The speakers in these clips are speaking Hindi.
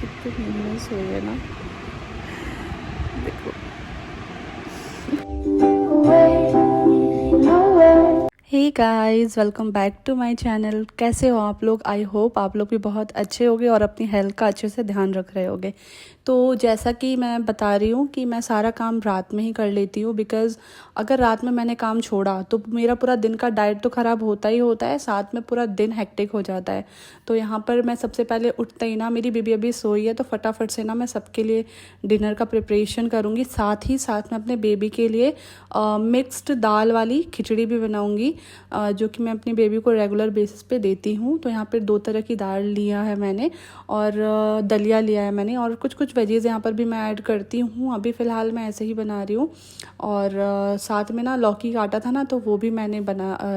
कितनी नींद में सोई है ना, देखो। Hey guys, welcome back to my channel. कैसे हो आप लोग? आई होप आप लोग भी बहुत अच्छे होगे और अपनी हेल्थ का अच्छे से ध्यान रख रहे होगे। तो जैसा कि मैं बता रही हूँ कि मैं सारा काम रात में ही कर लेती हूँ, बिकॉज़ अगर रात में मैंने काम छोड़ा तो मेरा पूरा दिन का डाइट तो ख़राब होता ही होता है, साथ में पूरा दिन हेक्टिक हो जाता है। तो यहाँ पर मैं सबसे पहले उठते ही ना, मेरी बेबी अभी सोई है तो फटाफट से ना मैं सबके लिए डिनर का प्रिपरेशन करूँगी। साथ ही साथ मैं अपने बेबी के लिए मिक्स्ड दाल वाली खिचड़ी भी बनाऊँगी, जो कि मैं अपनी बेबी को रेगुलर बेसिस पे देती हूँ। तो यहाँ पे 2 तरह की दाल लिया है मैंने और दलिया लिया है मैंने, और कुछ कुछ वेजीज़ यहाँ पर भी मैं ऐड करती हूँ। अभी फ़िलहाल मैं ऐसे ही बना रही हूँ। और साथ में ना लौकी का आटा था ना, तो वो भी मैंने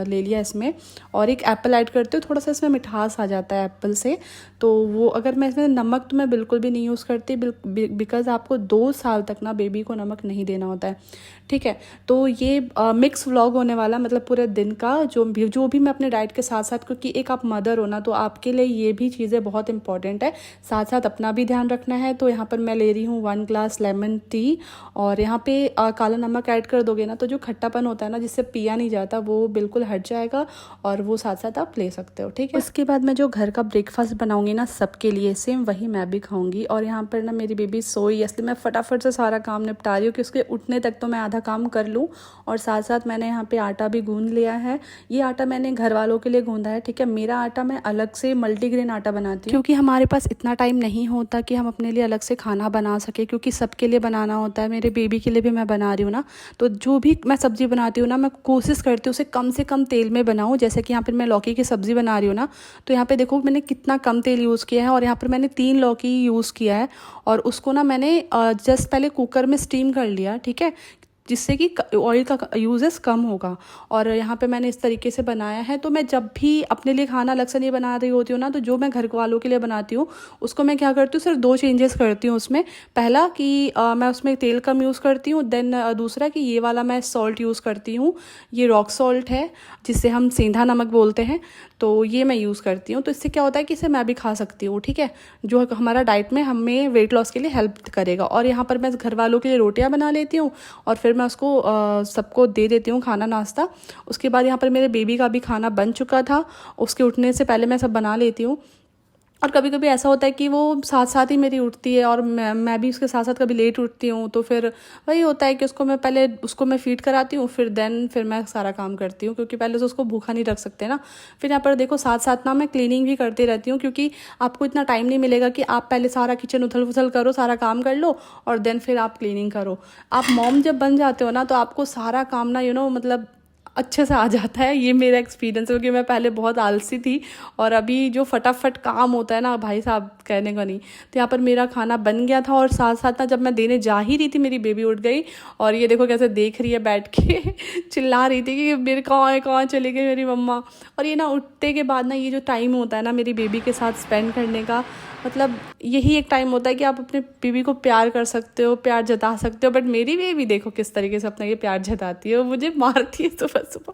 ले लिया इसमें, और एक एप्पल ऐड करती हूँ। थोड़ा सा इसमें मिठास आ जाता है एप्पल से, तो वो अगर मैं इसमें नमक तो मैं बिल्कुल भी नहीं यूज़ करती, बिकॉज़ आपको 2 साल तक ना बेबी को नमक नहीं देना होता है, ठीक है। तो ये मिक्स व्लॉग होने वाला, मतलब पूरे दिन का जो भी मैं अपने डाइट के साथ साथ, क्योंकि एक आप मदर हो ना, तो आपके लिए ये भी चीज़ें बहुत इंपॉर्टेंट है, साथ साथ अपना भी ध्यान रखना है। तो यहाँ पर मैं ले रही हूँ 1 ग्लास लेमन टी, और यहाँ पे काला नमक ऐड कर दोगे ना तो जो खट्टापन होता है ना, जिससे पिया नहीं जाता, वो बिल्कुल हट जाएगा, और वो साथ साथ आप ले सकते हो, ठीक है। उसके बाद मैं जो घर का ब्रेकफास्ट बनाऊंगी ना सबके लिए, सेम वही मैं भी खाऊंगी। और यहाँ पर ना मेरी बेबी सोई, इसलिए मैं फटाफट से सारा काम निपटा रही हूँ कि उसके उठने तक तो मैं आधा काम कर लूँ। और साथ साथ मैंने यहाँ पे आटा भी गूंद लिया है। ये आटा मैंने घर वालों के लिए गूंदा है, ठीक है। मेरा आटा मैं अलग से मल्टीग्रेन आटा बनाती हूँ, क्योंकि हमारे पास इतना टाइम नहीं होता कि हम अपने लिए अलग से खाना बना सके, क्योंकि सबके लिए बनाना होता है। मेरे बेबी के लिए भी मैं बना रही हूँ ना, तो जो भी मैं सब्ज़ी बनाती हूँ ना, मैं कोशिश करती हूँ उसे कम से कम तेल में बनाऊँ। जैसे कि यहाँ पर मैं लौकी की सब्ज़ी बना रही हूँ ना, तो यहाँ पे देखो मैंने कितना कम तेल यूज़ किया है, और यहाँ पर मैंने 3 लौकी यूज़ किया है, और उसको ना मैंने जस्ट पहले कुकर में स्टीम कर लिया, ठीक है, जिससे कि ऑयल का यूजेस कम होगा। और यहाँ पे मैंने इस तरीके से बनाया है। तो मैं जब भी अपने लिए खाना अलग से नहीं बना रही होती हूँ ना, तो जो मैं घर वालों के लिए बनाती हूँ उसको मैं क्या करती हूँ, सिर्फ 2 चेंजेस करती हूँ उसमें। पहला कि मैं उसमें तेल कम यूज़ करती हूँ, देन दूसरा कि ये वाला मैं सॉल्ट यूज़ करती हूँ, ये रॉक सॉल्ट है जिसे हम सेंधा नमक बोलते हैं, तो ये मैं यूज़ करती हूँ। तो इससे क्या होता है कि इसे मैं भी खा सकती हूँ, ठीक है, जो हमारा डाइट में हमें वेट लॉस के लिए हेल्प करेगा। और यहाँ पर मैं घर वालों के लिए रोटियाँ बना लेती हूँ, और फिर मैं उसको सबको दे देती हूँ खाना, नाश्ता। उसके बाद यहाँ पर मेरे बेबी का भी खाना बन चुका था, उसके उठने से पहले मैं सब बना लेती हूँ। और कभी कभी ऐसा होता है कि वो साथ साथ ही मेरी उठती है, और मैं भी उसके साथ साथ कभी लेट उठती हूँ, तो फिर वही होता है कि उसको मैं फीड कराती हूँ, फिर मैं सारा काम करती हूँ, क्योंकि पहले तो उसको भूखा नहीं रख सकते ना। फिर यहाँ पर देखो साथ साथ ना मैं क्लीनिंग भी करती रहती हूँ, क्योंकि आपको इतना टाइम नहीं मिलेगा कि आप पहले सारा किचन उथल पुथल करो, सारा काम कर लो, और देन फिर आप क्लीनिंग करो। आप मॉम जब बन जाते हो ना, तो आपको सारा काम ना मतलब अच्छे से आ जाता है। ये मेरा एक्सपीरियंस है, क्योंकि मैं पहले बहुत आलसी थी, और अभी जो फटाफट काम होता है ना, भाई साहब कहने का नहीं। तो यहाँ पर मेरा खाना बन गया था, और साथ साथ ना जब मैं देने जा ही रही थी, मेरी बेबी उठ गई, और ये देखो कैसे देख रही है बैठ के चिल्ला रही थी कि मेरे कहाँ चली गई मेरी मम्मा। और ये ना उठते के बाद ना, ये जो टाइम होता है ना मेरी बेबी के साथ स्पेंड करने का, मतलब यही एक टाइम होता है कि आप अपने बेबी को प्यार कर सकते हो, प्यार जता सकते हो। बट मेरी बेबी देखो किस तरीके से अपना ये प्यार जताती है, वो मुझे मारती है सुबह सुबह।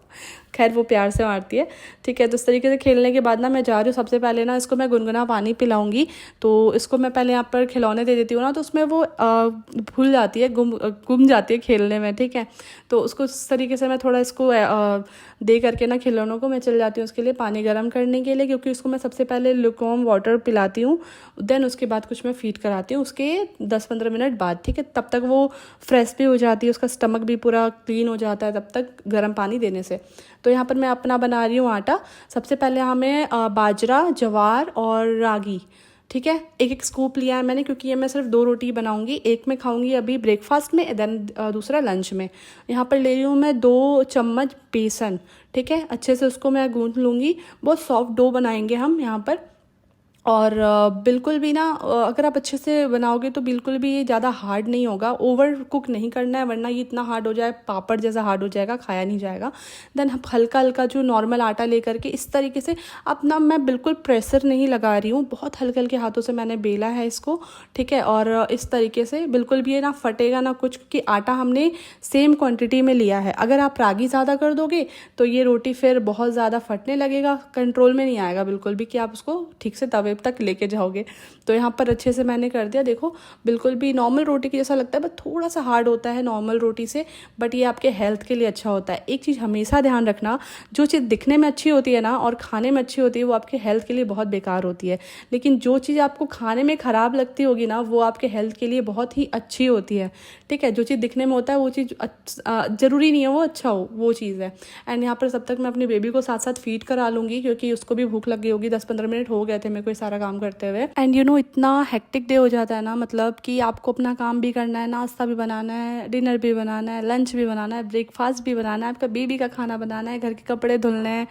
खैर वो प्यार से मारती है, ठीक है। तो इस तरीके से खेलने के बाद ना मैं जा रही हूँ, सबसे पहले ना इसको मैं गुनगुना पानी पिलाऊंगी। तो इसको मैं पहले यहाँ पर खिलौने दे देती हूँ ना, तो उसमें वो भूल जाती है, गुम जाती है खेलने में, ठीक है। तो उसको इस तरीके से मैं थोड़ा इसको दे करके ना खिलौनों को मैं चल जाती हूँ उसके लिए पानी गर्म करने के लिए, क्योंकि उसको मैं सबसे पहले लुकवार्म वाटर पिलाती हूँ, देन उसके बाद कुछ मैं फीड कराती हूँ उसके 10-15 मिनट बाद, ठीक है। तब तक वो फ्रेश भी हो जाती है, उसका स्टमक भी पूरा क्लीन हो जाता है तब तक गर्म पानी देने से। तो यहाँ पर मैं अपना बना रही हूँ आटा। सबसे पहले हमें बाजरा, ज्वार और रागी, ठीक है, एक एक स्कूप लिया है मैंने, क्योंकि ये मैं सिर्फ 2 रोटी बनाऊंगी, एक मैं खाऊंगी अभी ब्रेकफास्ट में, देन दूसरा लंच में। यहाँ पर ले रही हूँ मैं 2 चम्मच बेसन, ठीक है। अच्छे से उसको मैं गूंथ लूँगी, बहुत सॉफ्ट डो बनाएंगे हम यहाँ पर। और बिल्कुल भी ना अगर आप अच्छे से बनाओगे तो बिल्कुल भी ये ज़्यादा हार्ड नहीं होगा, ओवर कुक नहीं करना है, वरना ये इतना हार्ड हो जाए, पापड़ जैसा हार्ड हो जाएगा, खाया नहीं जाएगा। देन हल्का हल्का जो नॉर्मल आटा लेकर के इस तरीके से अपना, मैं बिल्कुल प्रेशर नहीं लगा रही हूँ, बहुत हल्के हल्के हाथों से मैंने बेला है इसको, ठीक है। और इस तरीके से बिल्कुल भी ये ना फटेगा ना कुछ, क्योंकि आटा हमने सेम क्वान्टिटी में लिया है। अगर आप रागी ज़्यादा कर दोगे तो ये रोटी फिर बहुत ज़्यादा फटने लगेगा, कंट्रोल में नहीं आएगा बिल्कुल भी कि आप उसको ठीक से तवे तवे तक लेके जाओगे। तो यहाँ पर अच्छे से मैंने कर दिया। देखो बिल्कुल भी नॉर्मल रोटी की जैसा लगता है, बट थोड़ा सा हार्ड होता है नॉर्मल रोटी से, बट ये आपके हेल्थ के लिए अच्छा होता है। एक चीज़ हमेशा ध्यान रखना, जो चीज़ दिखने में अच्छी होती है ना और खाने में अच्छी होती है, वो आपके हेल्थ के लिए बहुत बेकार होती है। लेकिन जो चीज़ आपको खाने में ख़राब लगती होगी ना, वो आपके हेल्थ के लिए बहुत ही अच्छी होती है। ठीक है, जो चीज़ दिखने में होता है वो चीज़ ज़रूरी नहीं है वो अच्छा हो, वो चीज़ है। एंड यहाँ पर तब तक मैं अपनी बेबी को साथ साथ फीड करा लूँगी, क्योंकि उसको भी भूख लग गई होगी। 10-15 मिनट हो गए थे मेरे को ये सारा काम करते हुए। एंड इतना हेक्टिक डे हो जाता है ना, मतलब कि आपको अपना काम भी करना है, नाश्ता भी बनाना है, डिनर भी बनाना है, लंच भी बनाना है, ब्रेकफास्ट भी बनाना है, आपका बेबी का खाना बनाना है, घर के कपड़े धुलने हैं,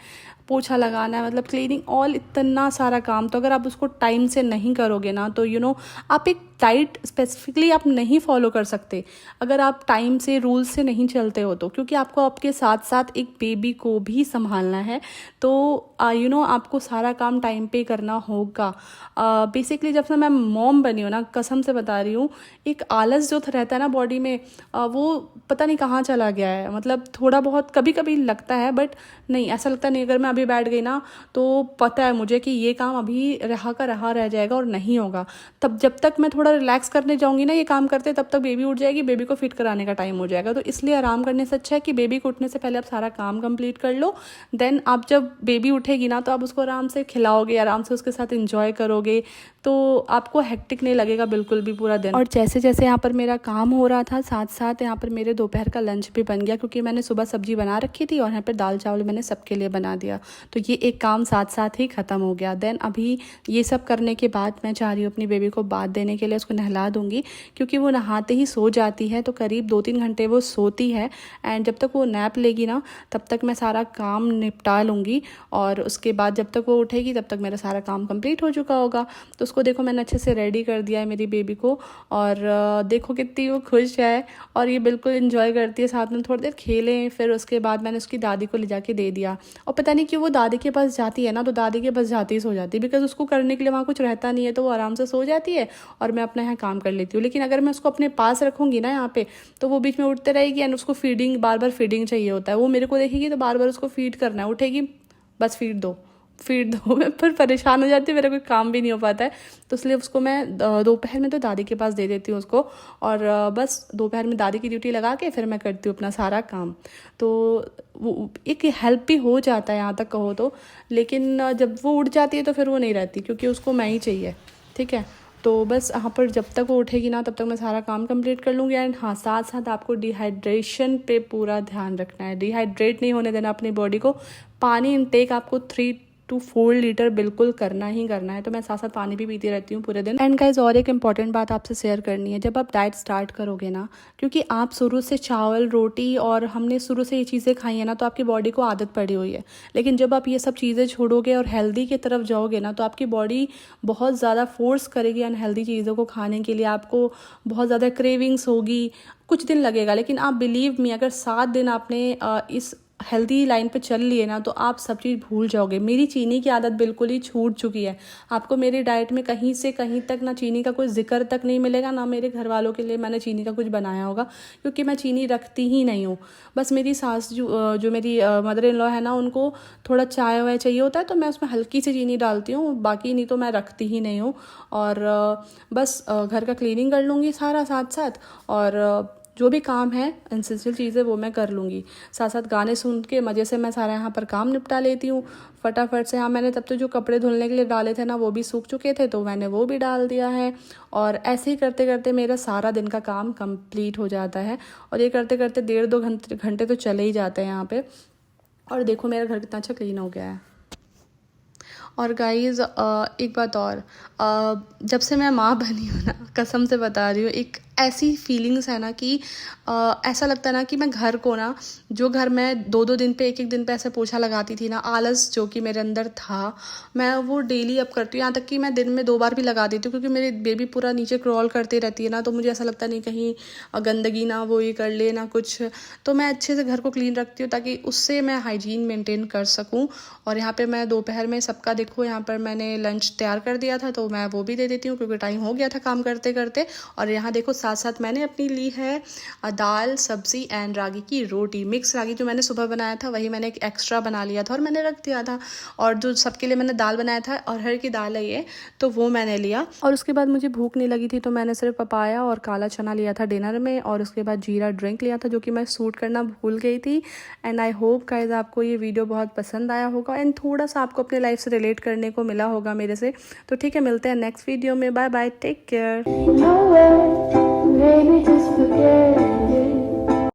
पोछा लगाना है, मतलब क्लीनिंग, ऑल इतना सारा काम। तो अगर आप उसको टाइम से नहीं करोगे ना, तो आप एक डाइट स्पेसिफिकली आप नहीं फॉलो कर सकते अगर आप टाइम से रूल से नहीं चलते हो तो, क्योंकि आपको आपके साथ साथ एक बेबी को भी संभालना है। तो आपको सारा काम टाइम पे करना होगा। बेसिकली जब से मैं मॉम बनी हूँ ना, कसम से बता रही हूँ, एक आलस जो रहता है ना बॉडी में, वो पता नहीं कहाँ चला गया है। मतलब थोड़ा बहुत कभी कभी लगता है, बट नहीं, ऐसा लगता नहीं। अगर मैं अभी बैठ गई ना, तो पता है मुझे कि ये काम अभी रहा का रहा रह जाएगा और नहीं होगा। तब जब तक मैं थोड़ा रिलैक्स करने जाऊंगी ना ये काम करते, तब तक बेबी उठ जाएगी, बेबी को फिट कराने का टाइम हो जाएगा। तो इसलिए आराम करने से अच्छा है कि बेबी को उठने से पहले आप सारा काम कंप्लीट कर लो। देन आप जब बेबी उठेगी ना, तो आप उसको आराम से खिलाओगे, आराम से उसके साथ इंजॉय करोगे, तो आपको हेक्टिक नहीं लगेगा बिल्कुल भी पूरा दिन। और जैसे जैसे यहाँ पर मेरा काम हो रहा था, साथ साथ यहाँ पर मेरे दोपहर का लंच भी बन गया, क्योंकि मैंने सुबह सब्जी बना रखी थी और यहाँ पर दाल चावल मैंने सबके लिए बना दिया। तो ये एक काम साथ साथ ही ख़त्म हो गया। देन अभी ये सब करने के बाद मैं चाह रही हूँ अपनी बेबी को बाथ देने के लिए, उसको नहला दूँगी, क्योंकि वो नहाते ही सो जाती है। तो करीब 2-3 घंटे वो सोती है, एंड जब तक वो नैप लेगी ना, तब तक मैं सारा काम निपटा लूँगी। और उसके बाद जब तक वो उठेगी, तब तक मेरा सारा काम कंप्लीट हो चुका होगा। तो उसको देखो मैंने अच्छे से रेडी कर दिया है मेरी बेबी को, और देखो कितनी वो खुश है, और ये बिल्कुल इन्जॉय करती है। साथ में थोड़ी देर खेलें, फिर उसके बाद मैंने उसकी दादी को ले जाके दे दिया। और पता नहीं क्यों वो दादी के पास जाती है ना, तो दादी के पास जाती ही सो जाती है, बिकॉज उसको करने के लिए वहाँ कुछ रहता नहीं है, तो वो आराम से सो जाती है और मैं अपना यहाँ काम कर लेती हूँ। लेकिन अगर मैं उसको अपने पास रखूँगी ना यहाँ पे, तो वो बीच में उठते रहेगी, एंड उसको फीडिंग, बार बार फीडिंग चाहिए होता है। वो मेरे को देखेगी तो बार बार उसको फीड करना है, उठेगी बस फीड दो फीड दो। मैं फिर परेशान हो जाती हूँ, मेरा कोई काम भी नहीं हो पाता है। तो इसलिए उसको मैं दोपहर में तो दादी के पास दे देती हूँ उसको, और बस दोपहर में दादी की ड्यूटी लगा के फिर मैं करती हूँ अपना सारा काम। तो वो एक हेल्प भी हो जाता है यहाँ तक कहो तो। लेकिन जब वो उठ जाती है तो फिर वो नहीं रहती, क्योंकि उसको मैं ही चाहिए। ठीक है, तो बस यहाँ पर जब तक वो उठेगी ना, तब तक मैं सारा काम कंप्लीट कर लूँगी। एंड हाँ, साथ साथ आपको डिहाइड्रेशन पे पूरा ध्यान रखना है, डिहाइड्रेट नहीं होने देना अपनी बॉडी को। पानी इनटेक आपको 3 to 4 लीटर बिल्कुल करना ही करना है। तो मैं साथ साथ पानी भी पीती रहती हूँ पूरे दिन। एंड गाइज, और एक इम्पॉर्टेंट बात आपसे शेयर करनी है, जब आप डाइट स्टार्ट करोगे ना, क्योंकि आप शुरू से चावल रोटी और हमने शुरू से ये चीज़ें खाई हैं ना, तो आपकी बॉडी को आदत पड़ी हुई है। लेकिन जब आप ये सब चीज़ें छोड़ोगे और हेल्दी की तरफ जाओगे ना, तो आपकी बॉडी बहुत ज़्यादा फोर्स करेगी अनहेल्दी चीज़ों को खाने के लिए। आपको बहुत ज़्यादा क्रेविंग्स होगी, कुछ दिन लगेगा, लेकिन आप बिलीव मी, अगर 7 दिन आपने इस हेल्दी लाइन पे चल लिए ना, तो आप सब चीज़ भूल जाओगे। मेरी चीनी की आदत बिल्कुल ही छूट चुकी है। आपको मेरी डाइट में कहीं से कहीं तक ना चीनी का कोई जिक्र तक नहीं मिलेगा, ना मेरे घर वालों के लिए मैंने चीनी का कुछ बनाया होगा, क्योंकि मैं चीनी रखती ही नहीं हूँ। बस मेरी सास जो मेरी मदर इन लॉ है ना, उनको थोड़ा चाय वाय चाहिए होता है, तो मैं उसमें हल्की सी चीनी डालती हूँ, बाकी नहीं तो मैं रखती ही नहीं हूँ। और बस घर का क्लीनिंग कर लूँगी सारा साथ साथ, और जो भी काम है एसेंशियल चीज़ें वो मैं कर लूँगी। साथ साथ गाने सुन के मज़े से मैं सारा यहाँ पर काम निपटा लेती हूँ फटाफट से। हाँ, मैंने तब तो जो कपड़े धुलने के लिए डाले थे ना, वो भी सूख चुके थे, तो मैंने वो भी डाल दिया है। और ऐसे ही करते करते मेरा सारा दिन का काम कंप्लीट हो जाता है, और ये करते करते 1.5-2 घंटे तो चले ही जाते हैं यहाँ पे। और देखो मेरा घर कितना अच्छा क्लीन हो गया है। और गाइज़, एक बात और, जब से मैं माँ बनी हूँ ना, कसम से बता रही हूँ, एक ऐसी फीलिंग्स है ना कि ऐसा लगता है ना कि मैं घर को ना, जो घर में 2-2 दिन पे 1-1 दिन पे ऐसे पोछा लगाती थी ना, आलस जो कि मेरे अंदर था, मैं वो डेली अब करती हूँ। यहाँ तक कि मैं दिन में 2 बार भी लगा देती हूँ, क्योंकि मेरी बेबी पूरा नीचे क्रॉल करती रहती है ना, तो मुझे ऐसा लगता नहीं कहीं गंदगी ना वो ये कर ले ना कुछ। तो मैं अच्छे से घर को क्लीन रखती हूँ, ताकि उससे मैं हाइजीन मेंटेन कर सकूँ। और यहाँ पे मैं दोपहर में सबका, देखो यहाँ पर मैंने लंच तैयार कर दिया था, तो मैं वो भी दे देती हूँ, क्योंकि टाइम हो गया था काम करते करते। और यहाँ देखो साथ साथ मैंने अपनी ली है दाल, सब्ज़ी एंड रागी की रोटी। मिक्स रागी जो मैंने सुबह बनाया था वही मैंने एक एक्स्ट्रा बना लिया था और मैंने रख दिया था। और जो सबके लिए मैंने दाल बनाया था, अरहर की दाल है ये, तो वो मैंने लिया। और उसके बाद मुझे भूख नहीं लगी थी तो मैंने सिर्फ पपाया और काला चना लिया था डिनर में, और उसके बाद जीरा ड्रिंक लिया था जो कि मैं शूट करना भूल गई थी। एंड आई होप गाइस आपको ये वीडियो बहुत पसंद आया होगा एंड थोड़ा सा आपको अपने लाइफ से रिलेट करने को मिला होगा मेरे से। तो ठीक है, मिलते हैं नेक्स्ट वीडियो में। Bye bye, take care.